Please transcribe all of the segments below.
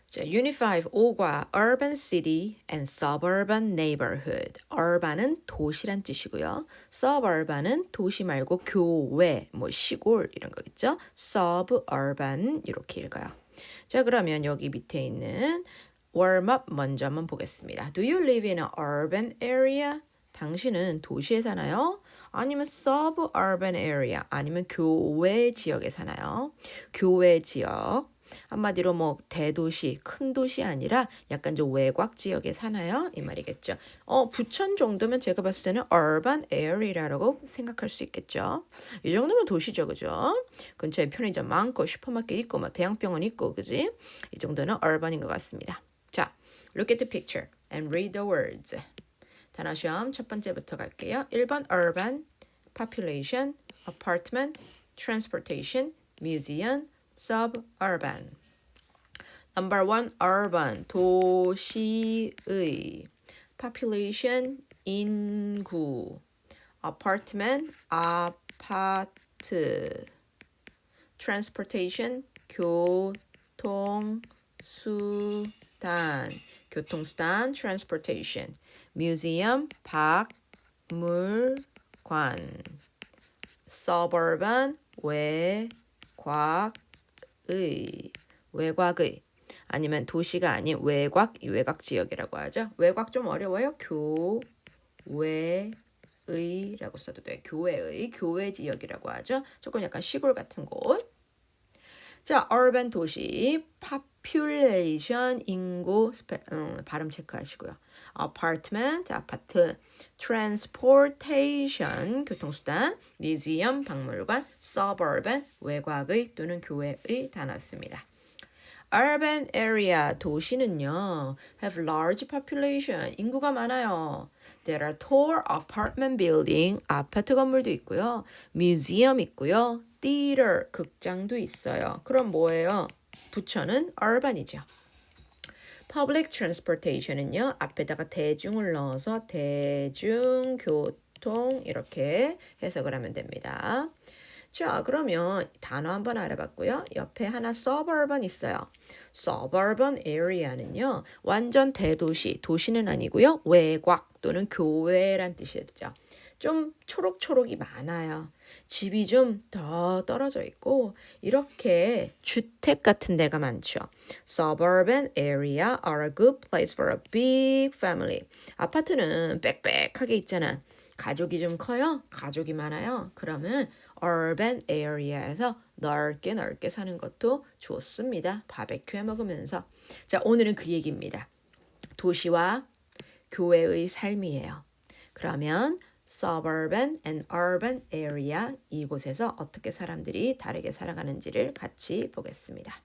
자, Unit 5, 5과 Urban City and Suburban Neighborhood. Urban은 도시란 뜻이고요. Suburban은 도시 말고 교외, 뭐 시골 이런 거겠죠. Suburban 이렇게 읽어요. 자, 그러면 여기 밑에 있는 warm-up 먼저 한번 보겠습니다. Do you live in an urban area? 당신은 도시에 사나요? 아니면 suburban area, 아니면 교외 지역에 사나요? 교외 지역. 한마디로 뭐 대도시, 큰 도시 아니라 약간 좀 외곽 지역에 사나요? 이 말이겠죠. 부천 정도면 제가 봤을 때는 urban area라고 생각할 수 있겠죠. 이 정도면 도시죠, 그죠? 근처에 편의점 많고 슈퍼마켓 있고 뭐 대형병원 있고, 그지? 이 정도는 urban인 것 같습니다. 자, look at the picture and read the words. 단어 시험 첫 번째부터 갈게요. 1번 urban, population, apartment, transportation, museum, suburban. Number 1, urban, 도시의. population, 인구. apartment, 아파트. transportation, 교통수단. 교통수단, transportation. museum, 박물관. suburban, 외곽의. 아니면 도시가 아닌 외곽 지역이라고 하죠. 외곽 좀 어려워요. 교외의라고 써도 돼요. 교외 지역이라고 하죠. 조금 약간 시골 같은 곳. 자, urban 도시, population 인구 발음 체크하시고요. apartment 아파트, transportation 교통수단, museum 박물관, suburban 외곽의 또는 교외의 단어였습니다. urban area 도시는요 have large population 인구가 많아요. There are tall apartment building 아파트 건물도 있고요. museum 있고요. theater 극장도 있어요. 그럼 뭐예요? 부처는 urban이죠. public transportation은요 앞에다가 대중을 넣어서 대중교통 이렇게 해석을 하면 됩니다. 자, 그러면 단어 한번 알아봤고요. 옆에 하나 suburban 있어요. suburban area는요. 완전 대도시, 도시는 아니고요. 외곽 또는 교외란 뜻이죠. 좀 초록초록이 많아요. 집이 좀 더 떨어져 있고 이렇게 주택 같은 데가 많죠. Suburban area are a good place for a big family. 아파트는 빽빽하게 있잖아. 가족이 좀 커요? 가족이 많아요? 그러면 urban area에서 넓게 사는 것도 좋습니다. 바베큐 해 먹으면서. 자, 오늘은 그 얘기입니다. 도시와 교외의 삶이에요. 그러면 suburban and urban area 이곳에서 어떻게 사람들이 다르게 살아가는지를 같이 보겠습니다.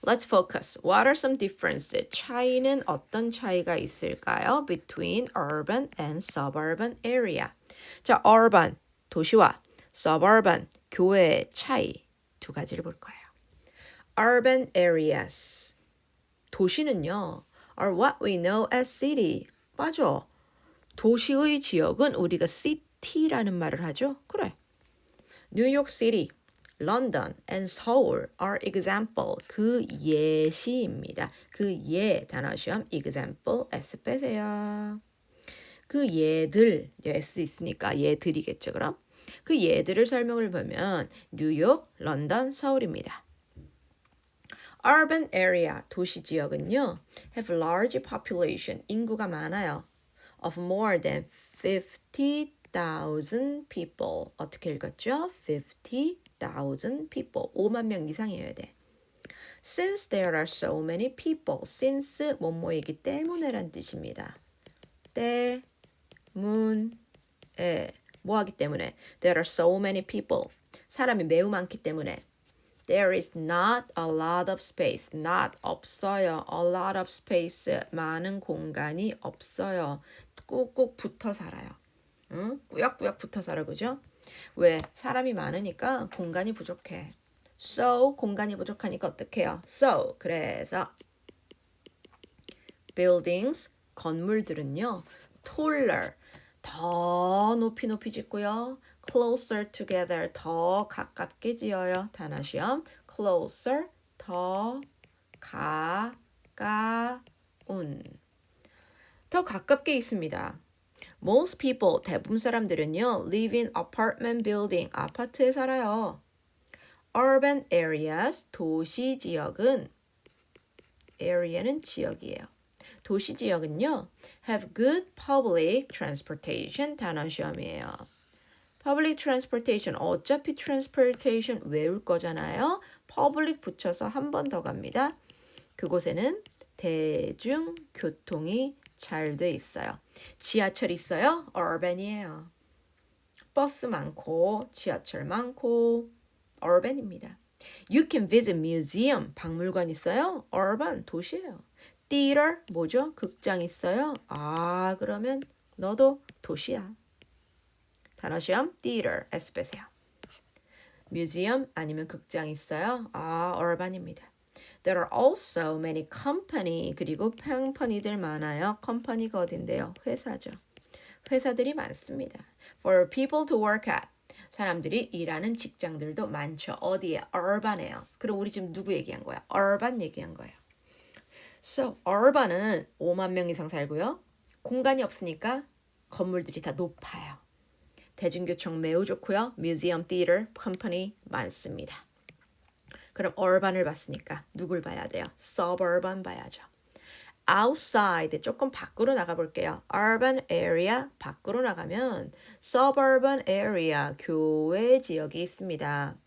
Let's focus. What are some differences? 차이는 어떤 차이가 있을까요? Between urban and suburban area. 자, urban, 도시와 suburban, 교외의 차이 두 가지를 볼 거예요. Urban areas, 도시는요, are what we know as city. 맞아. 도시의 지역은 우리가 city라는 말을 하죠. 그래. New York City, London and Seoul are example. 그 예시입니다. 그 예 단어 시험 example S 빼세요. 그 예들 S 있으니까 예들이겠죠. 그럼 그 예들을 설명을 보면 뉴욕, 런던, 서울입니다. Urban area 도시 지역은요 have large population 인구가 많아요. Of more than 50,000 people. 어떻게 읽었죠? 50,000 people. 5만 명 이상이어야 돼. Since there are so many people. Since 뭐뭐이기 때문에란 뜻입니다. 때문에 뭐하기 때문에 There are so many people. 사람이 매우 많기 때문에 There is not a lot of space. Not 없어요. A lot of space. 많은 공간이 없어요. 꾹꾹 붙어 살아요. 응? 꾸역꾸역 붙어 살아, 그죠? 왜? 사람이 많으니까 공간이 부족해. So, 공간이 부족하니까 어떡해요? So, 그래서 buildings, 건물들은요. taller, 더 높이 짓고요. closer together, 더 가깝게 지어요. 단어 시험. closer 더 가까운 더 가깝게 있습니다. Most people, 대부분 사람들은요, live in apartment building, 아파트에 살아요. Urban areas, 도시 지역은, area는 지역이에요. 도시 지역은요, have good public transportation, 단어 시험이에요. public transportation, 어차피 transportation 외울 거잖아요. public 붙여서 한 번 더 갑니다. 그곳에는 대중교통이 잘 돼 있어요. 지하철 있어요? urban이에요. 버스 많고 지하철 많고 urban입니다. You can visit museum, 박물관 있어요? urban, 도시예요. theater, 뭐죠? 극장 있어요? 아, 그러면 너도 도시야. 단어 시험 theater, S 빼세요. museum 아니면 극장 있어요? 아, urban입니다. There are also many company, 그리고 컴퍼니들 많아요. 컴퍼니가 어딘데요? 회사죠. 회사들이 많습니다. For people to work at. 사람들이 일하는 직장들도 많죠. 어디에? urban에요. 그럼 우리 지금 누구 얘기한 거야? urban 얘기한 거예요. So, urban은 5만 명 이상 살고요. 공간이 없으니까 건물들이 다 높아요. 대중교통 매우 좋고요. museum, theater, company 많습니다. 그럼 urban을 봤으니까 누굴 봐야 돼요? suburban 봐야죠. outside 조금 밖으로 나가볼게요. urban area 밖으로 나가면 suburban area 교외 지역이 있습니다.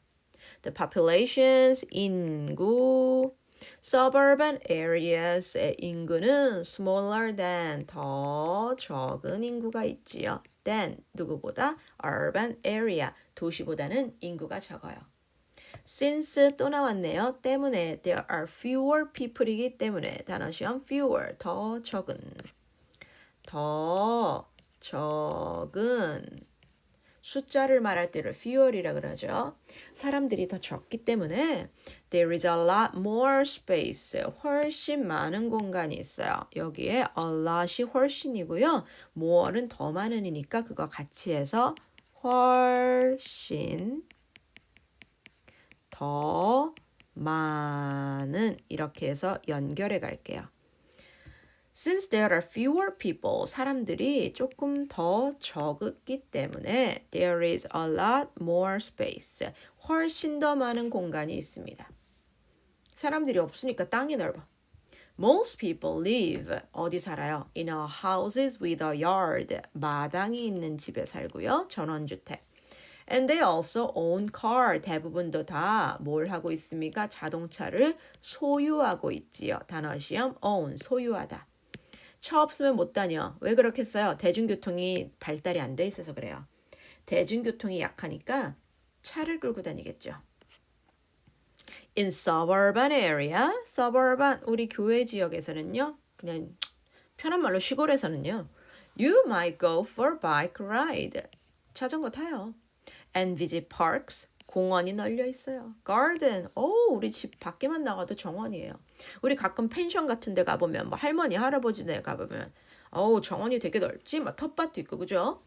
The populations 인구 suburban areas의 인구는 smaller than 더 적은 인구가 있지요. than 누구보다 urban area 도시보다는 인구가 적어요. since 또 나왔네요. 때문에 there are fewer people이기 때문에 단어 시험 fewer 더 적은 숫자를 말할 때를 fewer이라 그러죠. 사람들이 더 적기 때문에 there is a lot more space 훨씬 많은 공간이 있어요. 여기에 a lot이 훨씬이고요. more는 더 많으니까 그거 같이 해서 훨씬 더 많은 이렇게 해서 연결해 갈게요. Since there are fewer people, 사람들이 조금 더 적기 때문에 there is a lot more space, 훨씬 더 많은 공간이 있습니다. 사람들이 없으니까 땅이 넓어. Most people live, 어디 살아요? In a houses with a yard, 마당이 있는 집에 살고요. 전원주택. And they also own car. 대부분도 다 뭘 하고 있습니까? 자동차를 소유하고 있지요. 단어 시험 own, 소유하다. 차 없으면 못 다녀. 왜 그렇겠어요? 대중교통이 발달이 안 돼 있어서 그래요. 대중교통이 약하니까 차를 끌고 다니겠죠. In suburban area, suburban 우리 교외 지역에서는요. 그냥 편한 말로 시골에서는요. You might go for bike ride. 자전거 타요. And visit parks. 공원이 널려 있어요. garden. 우리 집 밖에만 나가도 정원이에요. 우리 가끔 펜션 같은 데 가보면 뭐 할머니, 할아버지네 가보면 정원이 되게 넓지? 막 텃밭도 있고 그죠?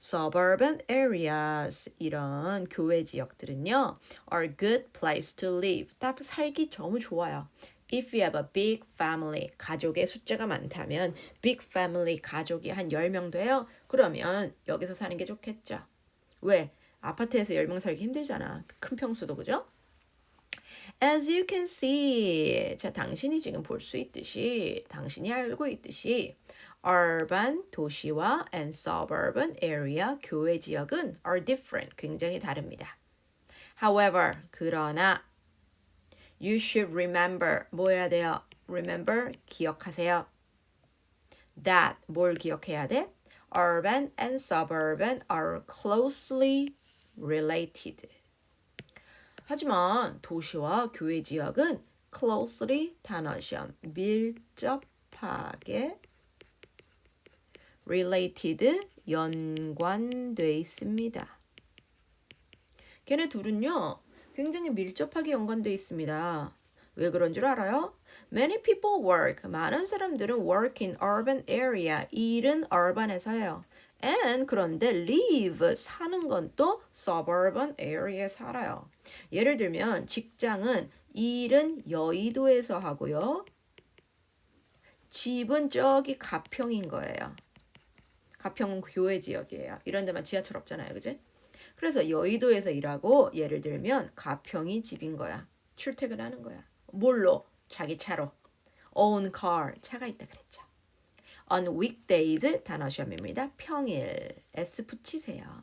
Suburban areas 이런 교외 지역들은요 are good place to live. 딱 살기 너무 좋아요. If you have a big family, 가족의 숫자가 많다면 big family 가족이 한 10명 돼요. 그러면 여기서 사는 게 좋겠죠. 왜? 아파트에서 10명 살기 힘들잖아. 큰 평수도 그죠? As you can see. 자, 당신이 지금 볼 수 있듯이 당신이 알고 있듯이 urban 도시와 and suburban area 교외 지역은 are different. 굉장히 다릅니다. However, 그러나 you should remember 뭐 해야 돼요? remember 기억하세요. that 뭘 기억해야 돼? urban and suburban are closely related. 하지만 도시와 교외 지역은 closely 단어 시험 밀접하게 related 연관돼 있습니다. 걔네 둘은요 굉장히 밀접하게 연관돼 있습니다. 왜 그런 줄 알아요? Many people work. 많은 사람들은 work in urban area. 일은 urban에서 해요. And 그런데 live 사는 건 또 suburban area에 살아요. 예를 들면 직장은 일은 여의도에서 하고요. 집은 저기 가평인 거예요. 가평은 교외 지역이에요. 이런 데만 지하철 없잖아요. 그지? 그래서 여의도에서 일하고 예를 들면 가평이 집인 거야. 출퇴근하는 거야. 뭘로? 자기 차로. own car. 차가 있다 그랬죠. On weekdays 단어 시험입니다. 평일. S 붙이세요.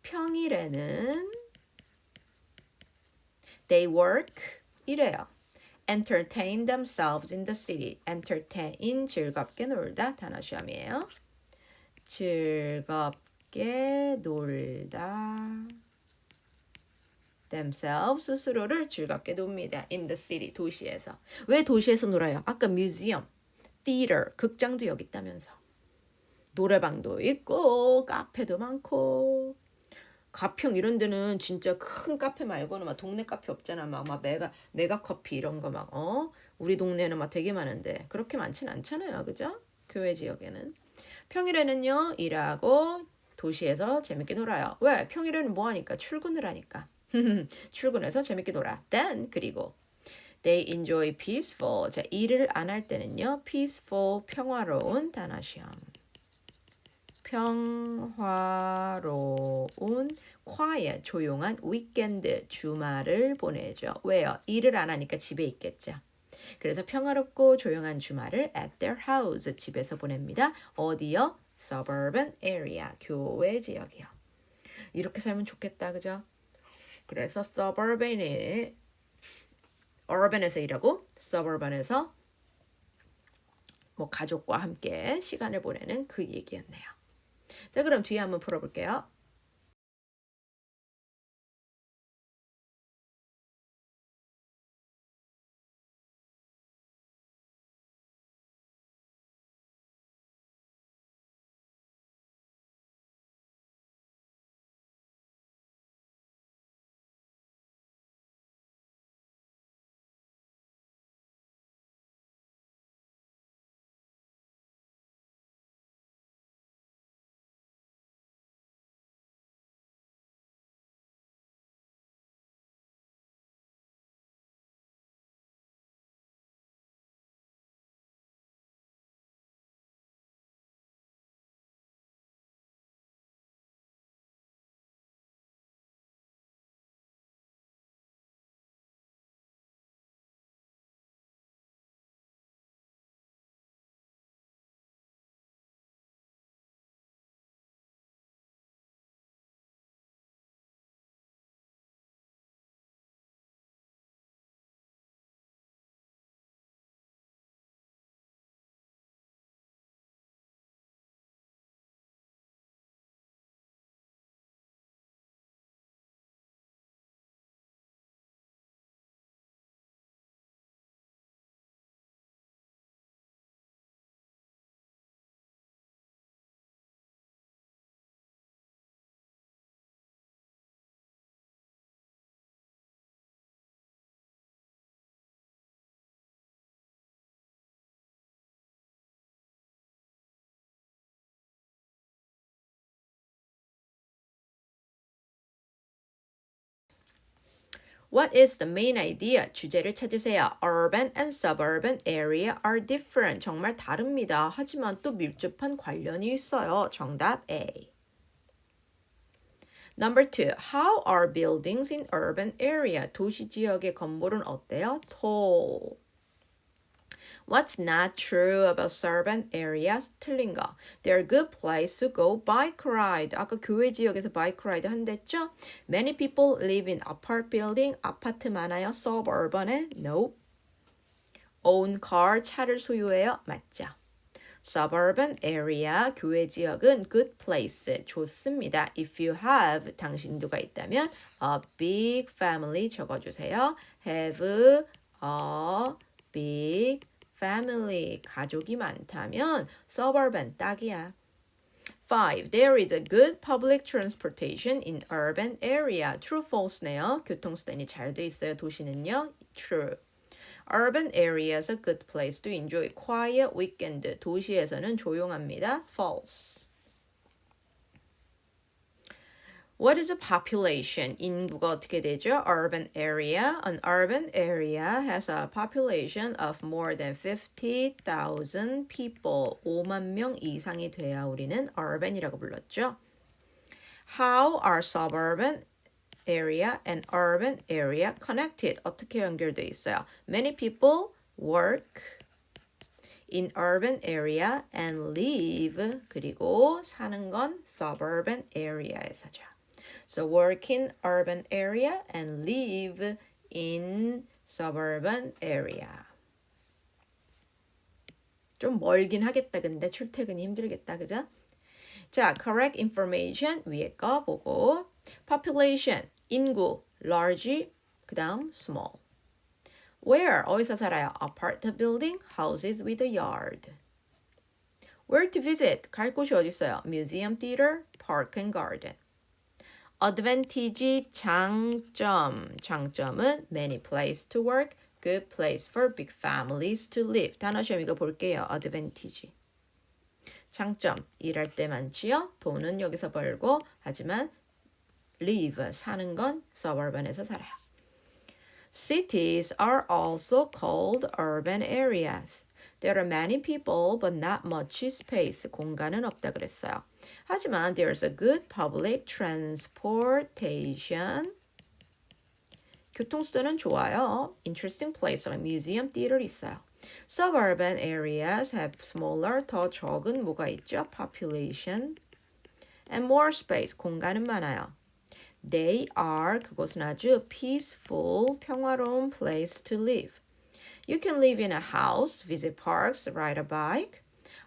평일에는 they work 이래요. entertain themselves in the city. entertain 즐겁게 놀다 단어 시험이에요. 즐겁게 놀다. themselves 스스로를 즐겁게 놉니다. in the city 도시에서. 왜 도시에서 놀아요? 아까 museum, theater 극장도 여기 있다면서. 노래방도 있고 카페도 많고. 가평 이런 데는 진짜 큰 카페 말고는 막 동네 카페 없잖아. 막 메가 커피 이런 거 막 우리 동네는 막 되게 많은데 그렇게 많진 않잖아요. 그죠? 교외 지역에는. 평일에는요. 일하고 도시에서 재밌게 놀아요. 왜? 평일에는 뭐 하니까? 출근을 하니까. 출근해서 재밌게 놀아. Then 그리고 they enjoy peaceful. 자, 일을 안 할 때는요. peaceful 평화로운 단어 시험. 평화로운 quiet 조용한 weekend 주말을 보내죠. 왜요? 일을 안 하니까 집에 있겠죠. 그래서 평화롭고 조용한 주말을 at their house 집에서 보냅니다. 어디요? suburban area 교외 지역이요. 이렇게 살면 좋겠다. 그죠? 그래서 suburban에 urban에서 일하고 suburban에서 뭐 가족과 함께 시간을 보내는 그 얘기였네요. 자, 그럼 뒤에 한번 풀어볼게요. What is the main idea? 주제를 찾으세요. Urban and suburban area are different. 정말 다릅니다. 하지만 또 밀접한 관련이 있어요. 정답 A. Number 2. How are buildings in urban area? 도시 지역의 건물은 어때요? Tall. What's not true about suburban areas? 틀린 거. They're a good place to go bike ride. 아까 교외 지역에서 bike ride 한댔죠? Many people live in apart building. 아파트 많아요. suburban에? Nope. Own car. 차를 소유해요. 맞죠? Suburban area. 교외 지역은 good place. 좋습니다. If you have. 당신 누가 있다면 a big family 적어주세요. Have a big family, 가족이 많다면 suburban 딱이야. 5. There is a good public transportation in urban area. True, false네요. 교통수단이 잘 돼 있어요. 도시는요. True. Urban area is a good place to enjoy quiet weekend. 도시에서는 조용합니다. False. What is the population? 인구가 어떻게 되죠? Urban area. An urban area has a population of more than 50,000 people. 5만 명 이상이 돼야 우리는 urban이라고 불렀죠. How are suburban area and urban area connected? 어떻게 연결돼 있어요? Many people work in urban area and live. 그리고 사는 건 suburban area에서죠. So work in urban area and live in suburban area. 좀 멀긴 하겠다. 근데 출퇴근이 힘들겠다. 그죠? 자, correct information 위에 거 보고 population, 인구, large, 그 다음 small. Where, 어디서 살아요? Apart building, houses with a yard. Where to visit, 갈 곳이 어디 있어요? Museum, theater, park and garden. Advantage, 장점. 장점은 many place to work, good place for big families to live. 단어 시험 이거 볼게요. Advantage. 장점, 일할 때 많지요. 돈은 여기서 벌고 하지만 live, 사는 건 suburban에서 살아요. Cities are also called urban areas. There are many people but not much space. 공간은 없다 그랬어요. 하지만 there's a good public transportation. 교통수단은 좋아요. Interesting place like museum, theater 있어요. Suburban areas have smaller, 더 적은 뭐가 있죠? Population and more space. 공간은 많아요. They are, 그곳은 아주 peaceful, 평화로운 place to live. You can live in a house, visit parks, ride a bike.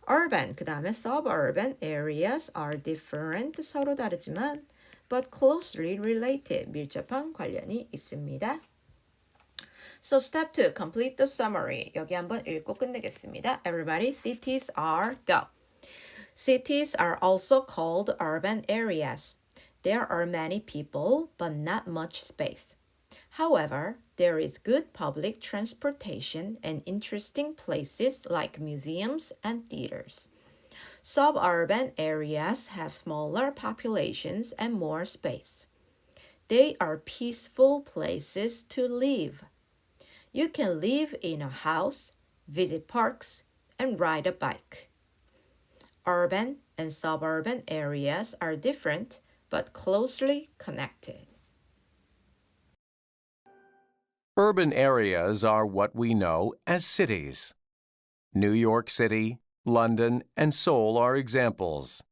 Urban, 그 다음에 suburban areas are different, 서로 다르지만 but closely related, 밀접한 관련이 있습니다. So step 2, complete the summary. 여기 한번 읽고 끝내겠습니다. Everybody, cities are, go. Cities are also called urban areas. There are many people, but not much space. However, there is good public transportation and interesting places like museums and theaters. Suburban areas have smaller populations and more space. They are peaceful places to live. You can live in a house, visit parks, and ride a bike. Urban and suburban areas are different, but closely connected. Urban areas are what we know as cities. New York City, London, and Seoul are examples.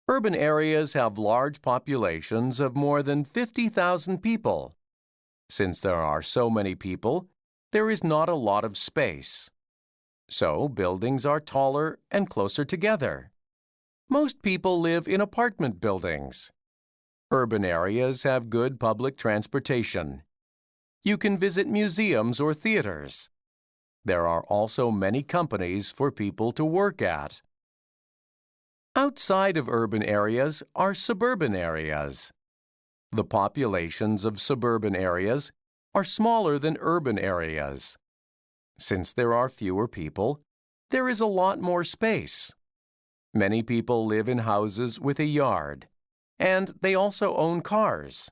Urban areas have large populations of more than 50,000 people. Since there are so many people, there is not a lot of space. So buildings are taller and closer together. Most people live in apartment buildings. Urban areas have good public transportation. You can visit museums or theaters. There are also many companies for people to work at. Outside of urban areas are suburban areas. The populations of suburban areas are smaller than urban areas. Since there are fewer people, there is a lot more space. Many people live in houses with a yard, and they also own cars.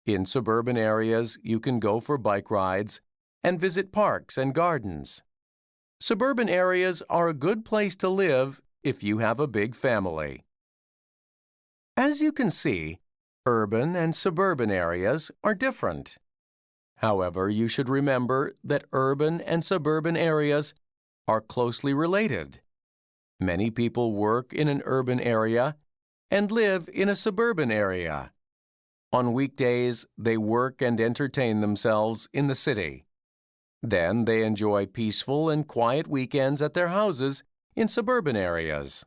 In suburban areas, you can go for bike rides and visit parks and gardens. Suburban areas are a good place to live if you have a big family. As you can see, urban and suburban areas are different. However, you should remember that urban and suburban areas are closely related. Many people work in an urban area and live in a suburban area. On weekdays, they work and entertain themselves in the city. Then they enjoy peaceful and quiet weekends at their houses in suburban areas.